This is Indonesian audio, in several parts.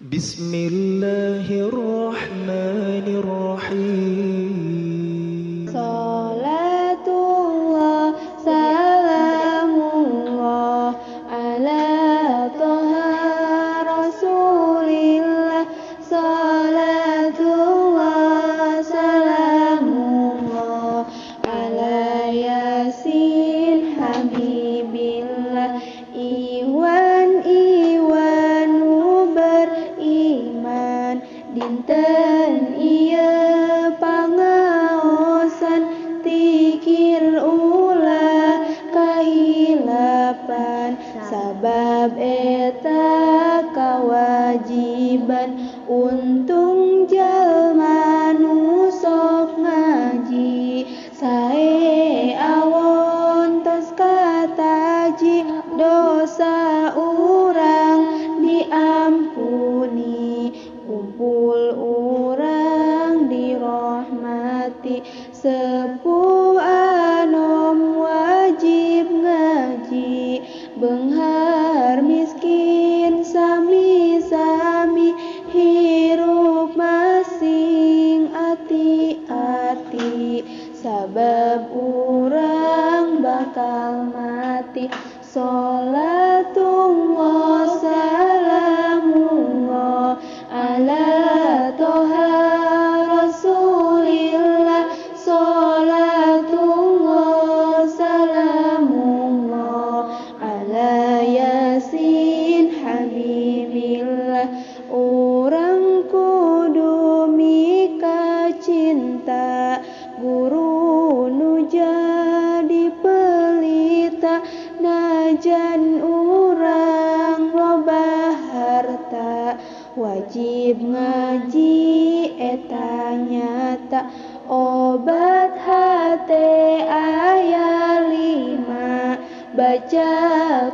Bismillahirrahmanirrahim. Salatullah salamullah ala toha rasulillah. Salatullah salamullah ala yasin habibillah. Iwan beriman dinten ieu pangaosan tikir ulah kahilapan. Sabab eta kawajiban untung jalma nu sok ngaji. Sae awon tos kataji dosa urang diampuni. Kumpul urang dirahmati. Sepuh anom wajib ngaji. Beunghar miskin sami-sami hirup masing ati-ati. Sabab urang bakal mati. Salatullah salamullah ala toha rasulillah. Salatullah salamullah ala yasin habibillah. Urang kudu mika cinta guru nu jadi pelita. Najan urang loba harta wajib ngaji eta nyata. Obat hate aya 5, baca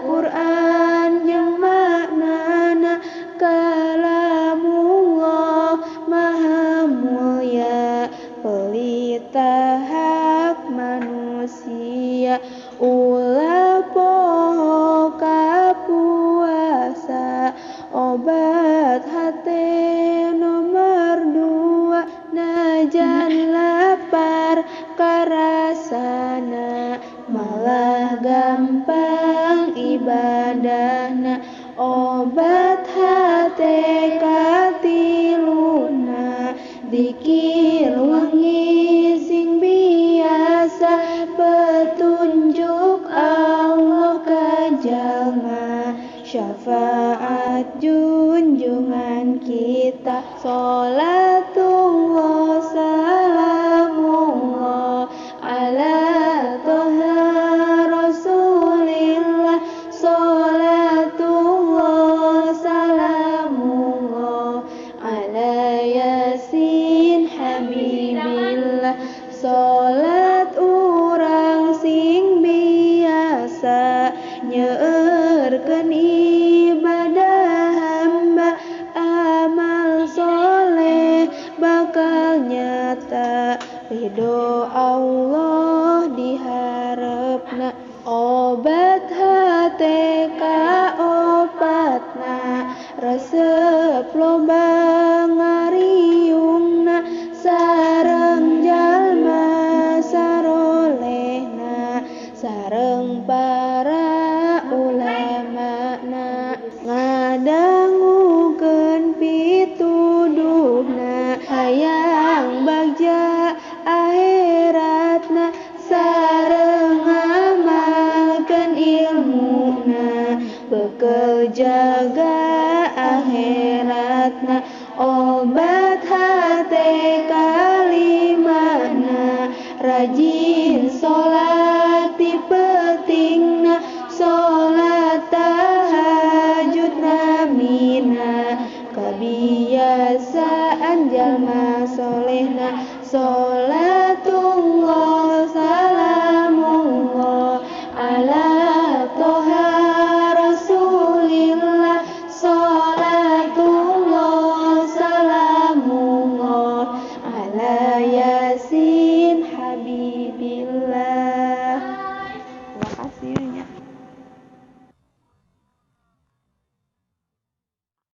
Quran jeung maknana. Kalamullah maha mulya pelita hak manusia. Ulah poho kapuasa obat hate nomor 2. Najan lapar karasana malah gampang ibadahna. Obat hate katiluna zikir wangi sing biasa. Petunjuk Allah ka jalma syafaat junjungan kita. Salatullah salamullah ala toha rasulillah. Salatullah salamullah ala yasin habibillah. Salat urang sing biasa nyeueurkeun ibadah hamba. Amal soleh bakal nyata ridho Allah diharepna. Obat hate kaopatna resep loba ngariungna. Sareng jalma sarolehna sareng para ulamana. Ngadangukeun pituduhna hayang bagja akhiratna. Sareng ngamalkeun ilmuna bekel jaga akhiratna. Obat